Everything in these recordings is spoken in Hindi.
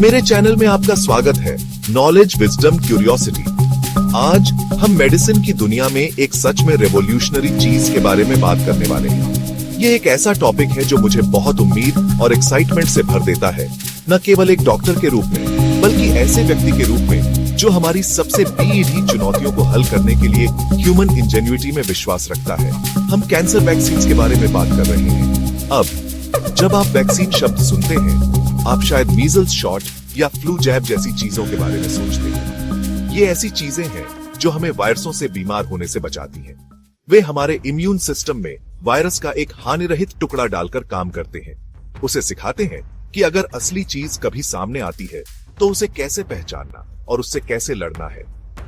मेरे चैनल में आपका स्वागत है, नॉलेज विजडम क्यूरियोसिटी। आज हम मेडिसिन की दुनिया में एक सच में रेवोल्यूशनरी चीज के बारे में बात करने वाले हैं। ये एक ऐसा टॉपिक है जो मुझे बहुत उम्मीद और एक्साइटमेंट से भर देता है, न केवल एक डॉक्टर के रूप में, बल्कि ऐसे व्यक्ति के रूप में जो हमारी सबसे बड़ी चुनौतियों को हल करने के लिए ह्यूमन इंजेन्युइटी में विश्वास रखता है। हम कैंसर वैक्सीन के बारे में बात कर रहे हैं। अब जब आप वैक्सीन शब्द सुनते हैं, आप शायद मीजल्स शॉट या फ्लू जैब जैसी चीजों के बारे में सोचते हैं। ये ऐसी चीजें हैं जो हमें वायरसों से बीमार होने से बचाती हैं। वे हमारे इम्यून सिस्टम में वायरस का एक हानिरहित टुकड़ा डालकर काम करते हैं। उसे सिखाते हैं कि अगर असली चीज कभी सामने आती है तो उसे कैसे पहचानना और उससे कैसे लड़ना है।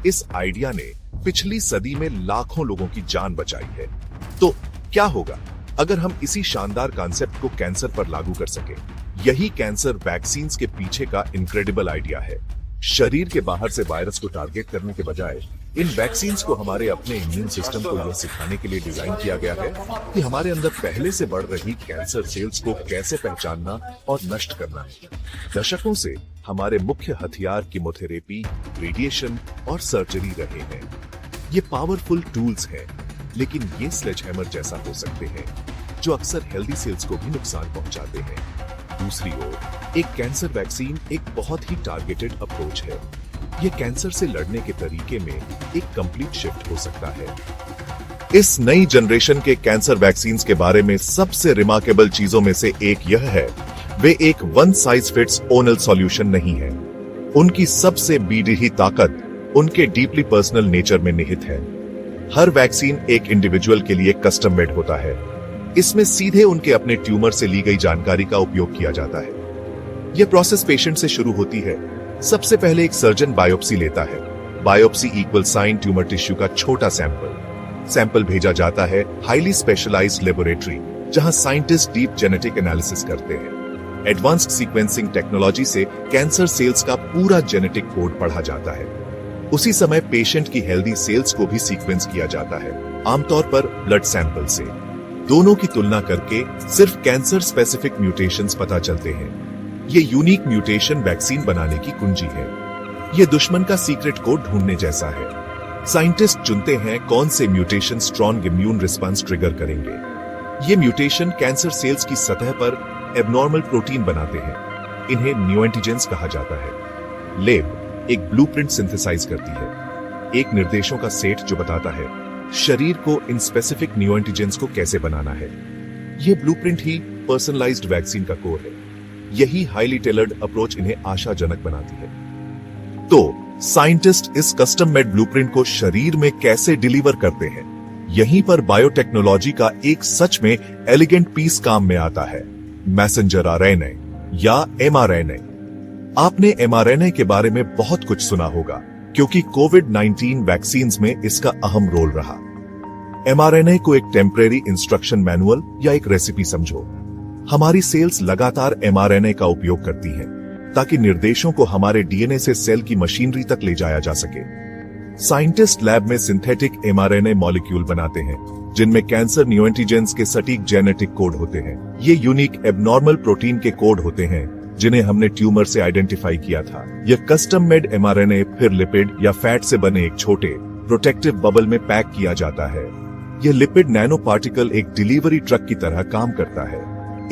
इस आइडिया ने पिछली सदी में लाखों लोगों की जान बचाई है। तो क्या होगा अगर हम इसी शानदार कॉन्सेप्ट को कैंसर पर लागू कर सके? यही कैंसर वैक्सीन के पीछे का इनक्रेडिबल आइडिया है। शरीर के बाहर से वायरस को टारगेट करने के बजाय इन वैक्सीन को हमारे अपने इम्यून सिस्टम को यह सिखाने के लिए डिजाइन किया गया है कि हमारे अंदर पहले से बढ़ रही कैंसर सेल्स को कैसे पहचानना और नष्ट करना है। दशकों से हमारे मुख्य हथियार कीमोथेरेपी, रेडिएशन और सर्जरी रहे हैं। ये पावरफुल टूल्स हैं, लेकिन ये स्लेजहैमर जैसा हो सकते हैं जो अक्सर हेल्दी सेल्स को भी नुकसान पहुंचाते हैं। दूसरी ओर एक कैंसर वैक्सीन एक बहुत ही टारगेटेड अप्रोच है। यह कैंसर से लड़ने के तरीके में एक कंप्लीट शिफ्ट हो सकता है। इस नई जनरेशन के कैंसर वैक्सीन के बारे में सबसे रिमार्केबल चीजों में से एक यह है, वे एक one size fits all solution नहीं है। उनकी सबसे बड़ी ताकत उनके डीपली पर्सनल नेचर में निहित है। हर वैक्सीन एक इंडिविजुअल के लिए कस्टम मेड होता है। इसमें सीधे उनके अपने ट्यूमर से ली गई जानकारी का उपयोग किया जाता है। यह प्रोसेस पेशेंट से शुरू होती है। सबसे पहले एक सर्जन बायोप्सी लेता है। Biopsy equal sign tumour tissue का छोटा सैंपल भेजा जाता है हाईली स्पेशलाइज्ड लेबोरेटरी, जहां साइंटिस्ट डीप जेनेटिक एनालिसिस करते हैं। एडवांस्ड सीक्वेंसिंग टेक्नोलॉजी से कैंसर सेल्स का पूरा जेनेटिक कोड पढ़ा जाता है। उसी समय पेशेंट की हेल्दी सेल्स को भी सीक्वेंस किया जाता है, आमतौर पर ब्लड सैंपल से। दोनों की तुलना करके सिर्फ कैंसर स्पेसिफिक म्यूटेशंस पता चलते हैं। ये यूनिक म्यूटेशन वैक्सीन बनाने की कुंजी है। ये दुश्मन का सीक्रेट कोड ढूंढने जैसा है। साइंटिस्ट चुनते हैं कौन से mutation strong immune response trigger करेंगे। ये म्यूटेशन कैंसर सेल्स की सतह पर एबनॉर्मल प्रोटीन बनाते हैं। इन्हें न्यूएंटीजेंस कहा जाता है। लेब एक ब्लूप्रिंट सिंथेसाइज करती है, एक निर्देशों का सेट जो बताता है शरीर को इन स्पेसिफिक न्यूएंटीजेंस को कैसे बनाना है। यह ब्लूप्रिंट ही पर्सनलाइज्ड वैक्सीन का कोर है। यही हाईली टेलर्ड अप्रोच इन्हें आशाजनक बनाती है। तो साइंटिस्ट इस कस्टम मेड ब्लूप्रिंट को शरीर में कैसे डिलीवर करते हैं? यहीं पर बायोटेक्नोलॉजी का एक सच में एलिगेंट पीस काम में आता है, मैसेंजर आरएनए या एमआरएनए। आपने एमआरएनए के बारे में बहुत कुछ सुना होगा, क्योंकि कोविड-19 वैक्सीन में इसका अहम रोल रहा। एमआरएनए को एक टेम्परेरी इंस्ट्रक्शन मैनुअल या एक रेसिपी समझो। हमारी सेल्स लगातार एमआरएनए का उपयोग करती हैं, ताकि निर्देशों को हमारे डीएनए से सेल की मशीनरी तक ले जाया जा सके। साइंटिस्ट लैब में सिंथेटिक एमआरएनए मॉलिक्यूल बनाते हैं, जिनमें कैंसर न्यूएंटीजेंस के सटीक जेनेटिक कोड होते हैं। ये यूनिक एबनॉर्मल प्रोटीन के कोड होते हैं जिन्हें हमने ट्यूमर से आइडेंटिफाई किया था। यह कस्टम मेड एमआरएनए फिर लिपिड या फैट से बने एक छोटे प्रोटेक्टिव बबल में पैक किया जाता है। यह लिपिड नैनो पार्टिकल एक डिलीवरी ट्रक की तरह काम करता है।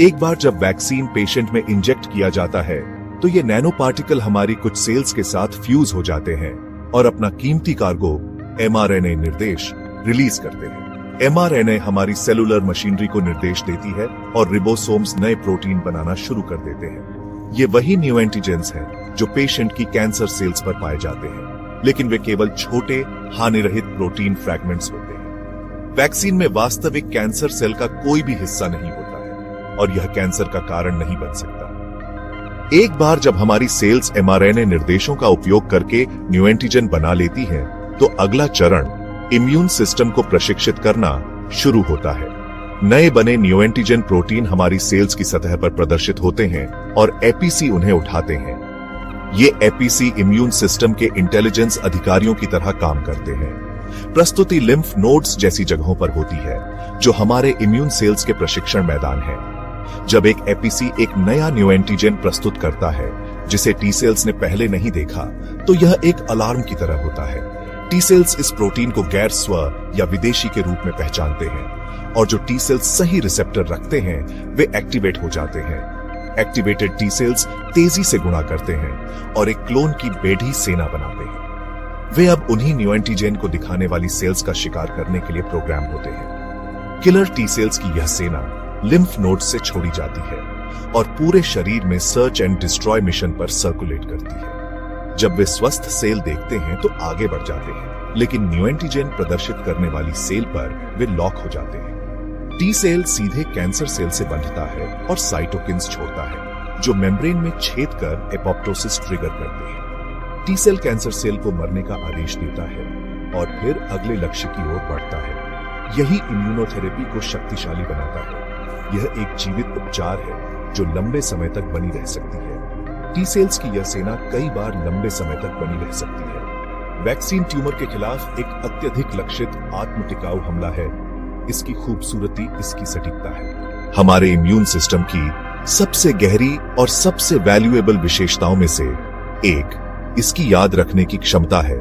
एक बार जब वैक्सीन पेशेंट में इंजेक्ट किया जाता है, तो ये नैनो पार्टिकल हमारी कुछ सेल्स के साथ फ्यूज हो जाते हैं और अपना कीमती कार्गो एमआरएनए निर्देश रिलीज करते हैं। एमआरएनए हमारी सेलुलर मशीनरी को निर्देश देती है और रिबोसोम्स नए प्रोटीन बनाना शुरू कर देते हैं। ये वही न्यूएंटीजेंस हैं जो पेशेंट की कैंसर सेल्स पर पाए जाते हैं, लेकिन वे केवल छोटे हानिरहित प्रोटीन फ्रैगमेंट्स होते हैं। वैक्सीन में वास्तविक कैंसर सेल का कोई भी हिस्सा नहीं होता है और यह कैंसर का कारण नहीं बन सकता। एक बार जब हमारी सेल्स एमआरएनए निर्देशों का उपयोग करके न्यूएंटीजन बना लेती हैं, तो अगला चरण इम्यून सिस्टम को प्रशिक्षित करना शुरू होता है। नए बने न्यूएंटीजन प्रोटीन हमारी सेल्स की सतह पर प्रदर्शित होते हैं और एपीसी उन्हें उठाते हैं। ये एपीसी इम्यून सिस्टम के इंटेलिजेंस अधिकारियों की तरह काम करते हैं। प्रस्तुति लिम्फ नोड्स जैसी जगहों पर होती है, जो हमारे इम्यून सेल्स के प्रशिक्षण मैदान है। जब एक एपीसी एक नया न्यूएंटीजन प्रस्तुत करता है, जिसे टी सेल्स ने पहले नहीं देखा, तो यह एक अलार्म की तरह होता है। टी सेल्स इस प्रोटीन को गैर स्व या विदेशी के रूप में पहचानते हैं, और जो टी सेल्स सही रिसेप्टर रखते हैं वे एक्टिवेट हो जाते हैं। एक्टिवेटेड टी सेल्स तेजी से गुणा करते हैं और एक क्लोन की बेढ़ी सेना बनाते हैं। वे अब उन्हीं न्यू एंटीजन को दिखाने वाली सेल्स का शिकार करने के लिए प्रोग्राम होते हैं। किलर टी सेल्स की यह सेना लिम्फ नोड्स से छोड़ी जाती है और पूरे शरीर में सर्च एंड डिस्ट्रॉय मिशन पर सर्कुलेट करती है। जब वे स्वस्थ सेल देखते हैं तो आगे बढ़ जाते हैं, लेकिन न्यू एंटीजन प्रदर्शित करने वाली सेल पर वे लॉक हो जाते हैं। टी सेल सीधे कैंसर सेल से बंधता है और साइटोकिन्स छोड़ता है, जो मेम्ब्रेन में छेद कर एपोप्टोसिस ट्रिगर करते हैं। टी सेल कैंसर सेल को मरने का आदेश देता है और फिर अगले लक्ष्य की ओर बढ़ता है। यही इम्यूनोथेरेपी को शक्तिशाली बनाता है। यह एक जीवित उपचार है जो लंबे समय तक बनी रह सकती है। टी सेल्स की यह सेना कई बार लंबे समय तक बनी रह सकती है। वैक्सीन ट्यूमर के खिलाफ एक अत्यधिक लक्षित आत्म टिकाऊ हमला है। इसकी खूबसूरती इसकी सटीकता है। हमारे इम्यून सिस्टम की सबसे गहरी और सबसे वैल्यूएबल विशेषताओं में से एक इसकी याद रखने की क्षमता है।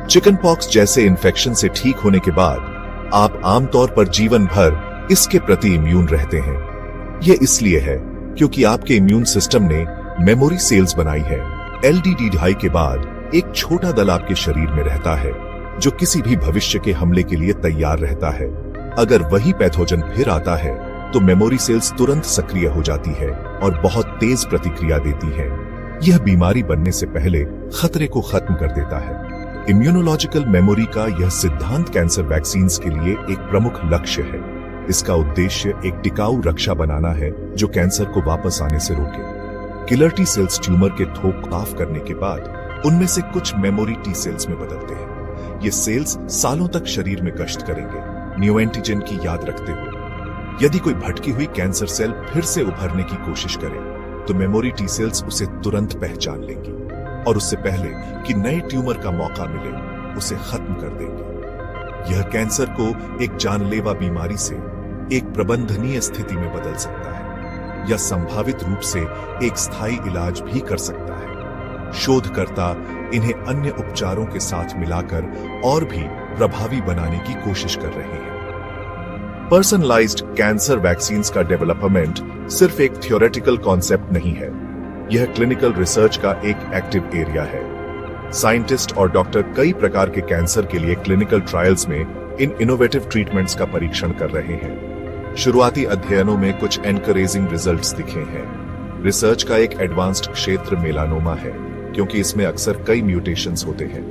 चिकन पॉक्स जैसे इन्फेक्शन से ठीक होने के बाद आप आमतौर पर जीवन भर इसके प्रति इम्यून रहते हैं। यह इसलिए है क्योंकि आपके इम्यून सिस्टम ने मेमोरी सेल्स बनाई है। LDD2 के बाद एक छोटा दल आपके शरीर में रहता है जो किसी भी भविष्य के हमले के लिए तैयार रहता है। अगर वही पैथोजन फिर आता है तो मेमोरी सेल्स तुरंत सक्रिय हो जाती है और बहुत तेज प्रतिक्रिया देती है। यह बीमारी बनने से पहले खतरे को खत्म कर देता है। इम्यूनोलॉजिकल मेमोरी का यह सिद्धांत कैंसर वैक्सीन के लिए एक प्रमुख लक्ष्य है। इसका उद्देश्य एक टिकाऊ रक्षा बनाना है जो कैंसर को वापस आने से रोके। किलर टी सेल्स ट्यूमर के थोक साफ करने के बाद उनमें से कुछ मेमोरी टी सेल्स में बदलते हैं। ये सेल्स सालों तक शरीर में गश्त करेंगे, न्यू एंटीजन की याद रखते हुए। यदि कोई भटकी हुई कैंसर सेल फिर से उभरने की कोशिश करे तो मेमोरी टी सेल्स उसे तुरंत पहचान लेंगी और उससे पहले कि नए ट्यूमर का मौका मिले उसे खत्म कर देंगी। यह कैंसर को एक जानलेवा बीमारी से एक प्रबंधनीय स्थिति में बदल सकता है या संभावित रूप से एक स्थायी इलाज भी कर सकता है। शोधकर्ता इन्हें अन्य उपचारों के साथ मिलाकर और भी प्रभावी बनाने की कोशिश कर रहे हैं। पर्सनलाइज्ड कैंसर वैक्सीन्स का डेवलपमेंट सिर्फ एक थियोरेटिकल कॉन्सेप्ट नहीं है, यह क्लिनिकल रिसर्च का एक एक्टिव एरिया है। साइंटिस्ट और डॉक्टर कई प्रकार के कैंसर के लिए क्लिनिकल ट्रायल्स में इन इनोवेटिव ट्रीटमेंट्स का परीक्षण कर रहे हैं। शुरुआती अध्ययनों में कुछ एनकरेजिंग रिजल्ट्स दिखे हैं। रिसर्च का एक एडवांस्ड क्षेत्र मेलानोमा है क्योंकि इसमें अक्सर कई म्यूटेशंस होते हैं।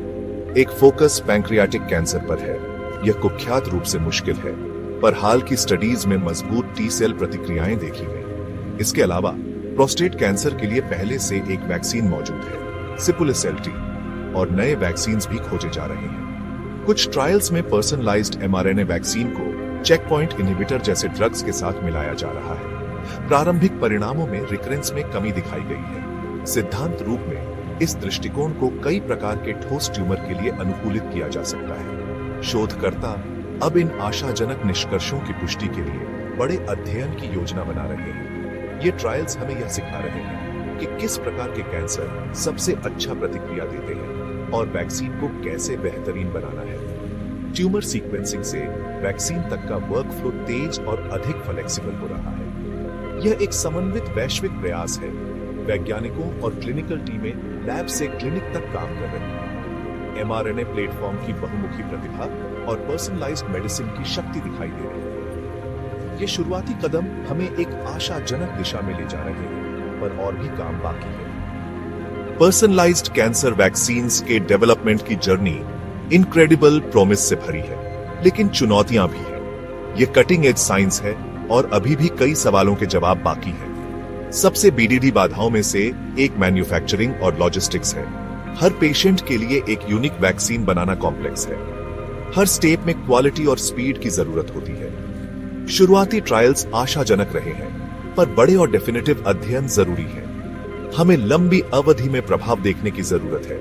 एक फोकस पैंक्रियाटिक कैंसर पर है। यह कुख्यात रूप से मुश्किल है, पर हाल की स्टडीज में मजबूत टी सेल प्रतिक्रियाएं देखी गई। इसके अलावा प्रोस्टेट कैंसर के लिए पहले से एक वैक्सीन मौजूद है, सिपुलिसेल्टी, और नए वैक्सीन भी खोजे जा रहे हैं। कुछ ट्रायल्स में पर्सनलाइज्ड mRNA वैक्सीन को चेकपॉइंट इनहिबिटर जैसे ड्रग्स के साथ मिलाया जा रहा है। प्रारंभिक परिणामों में रिकरेंस में कमी दिखाई गई है। सिद्धांत रूप में इस दृष्टिकोण को कई प्रकार के ठोस ट्यूमर के लिए अनुकूलित किया जा सकता है। शोधकर्ता अब इन आशाजनक निष्कर्षों की पुष्टि के लिए बड़े अध्ययन की योजना बना रहे हैं। ये ट्रायल्स हमें यह सिखा रहे हैं कि किस प्रकार के कैंसर सबसे अच्छा प्रतिक्रिया देते हैं और वैक्सीन को कैसे बेहतरीन बनाना है। ट्यूमर सीक्वेंसिंग से वैक्सीन तक का वर्कफ्लो तेज और अधिक फ्लेक्सिबल हो रहा है। यह एक समन्वित वैश्विक प्रयास है। वैज्ञानिकों और क्लिनिकल टीमें लैब से क्लिनिक तक काम कर रही हैं। mRNA प्लेटफॉर्म की बहुमुखी प्रतिभा और पर्सनलाइज्ड मेडिसिन की शक्ति दिखाई दे रही है। ये शुरुआती कदम हमें एक आशाजनक दिशा में ले जा रहे हैं, पर और भी काम बाकी है। पर्सनलाइज्ड कैंसर वैक्सीन्स के डेवलपमेंट की जर्नी इनक्रेडिबल प्रॉमिस से भरी है, लेकिन चुनौतियां भी हैं। ये कटिंग एज साइंस है और अभी भी कई सवालों के जवाब बाकी हैं। सबसे BDD बाधाओं में से एक मैन्युफैक्चरिंग और लॉजिस्टिक्स है। हर पेशेंट के लिए एक यूनिक वैक्सीन बनाना कॉम्प्लेक्स है। हर स्टेप में क्वालिटी और स्पीड की जरूरत होती है। शुरुआती ट्रायल्स आशाजनक रहे हैं, पर बड़े और डेफिनेटिव अध्ययन जरूरी है। हमें लंबी अवधि में प्रभाव देखने की जरूरत है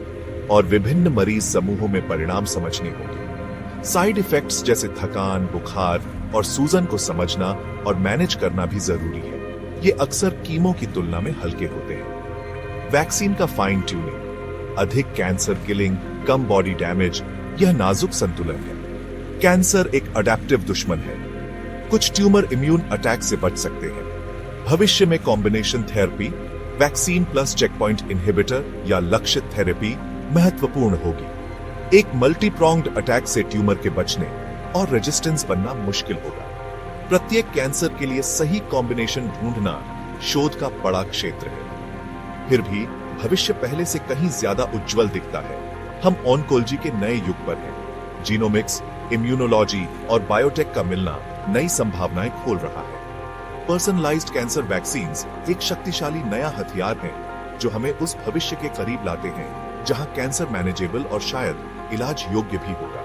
और विभिन्न मरीज समूहों में परिणाम समझने होंगे। साइड इफेक्ट्स जैसे थकान, बुखार और सूजन को समझना और मैनेज करना भी जरूरी है। ये अक्सर कीमो की तुलना में हल्के होते हैं। वैक्सीन का फाइन ट्यूनिंग, अधिक कैंसर किलिंग, कम बॉडी डैमेज, यह नाजुक संतुलन है। कैंसर एक अडेप्टिव दुश्मन है। कुछ ट्यूमर इम्यून अटैक से बच सकते हैं। भविष्य में combination therapy, vaccine plus checkpoint inhibitor या लक्षित थेरेपी महत्वपूर्ण होगी। एक मल्टी प्रोंग्ड अटैक से ट्यूमर के बचने और रेजिस्टेंस बनना मुश्किल होगा। प्रत्येक कैंसर के लिए सही कॉम्बिनेशन ढूंढना शोध का बड़ा क्षेत्र है। फिर भी भविष्य पहले से कहीं ज्यादा उज्जवल दिखता है। हम ऑन्कोलॉजी के नए युग पर हैं। जीनोमिक्स, इम्यूनोलॉजी और बायोटेक का मिलना नई संभावनाएं खोल रहा है। पर्सनलाइज्ड कैंसर वैक्सीन्स एक शक्तिशाली नया हथियार है जो हमें उस भविष्य के करीब लाते हैं जहां कैंसर मैनेजेबल और शायद इलाज योग्य भी होगा।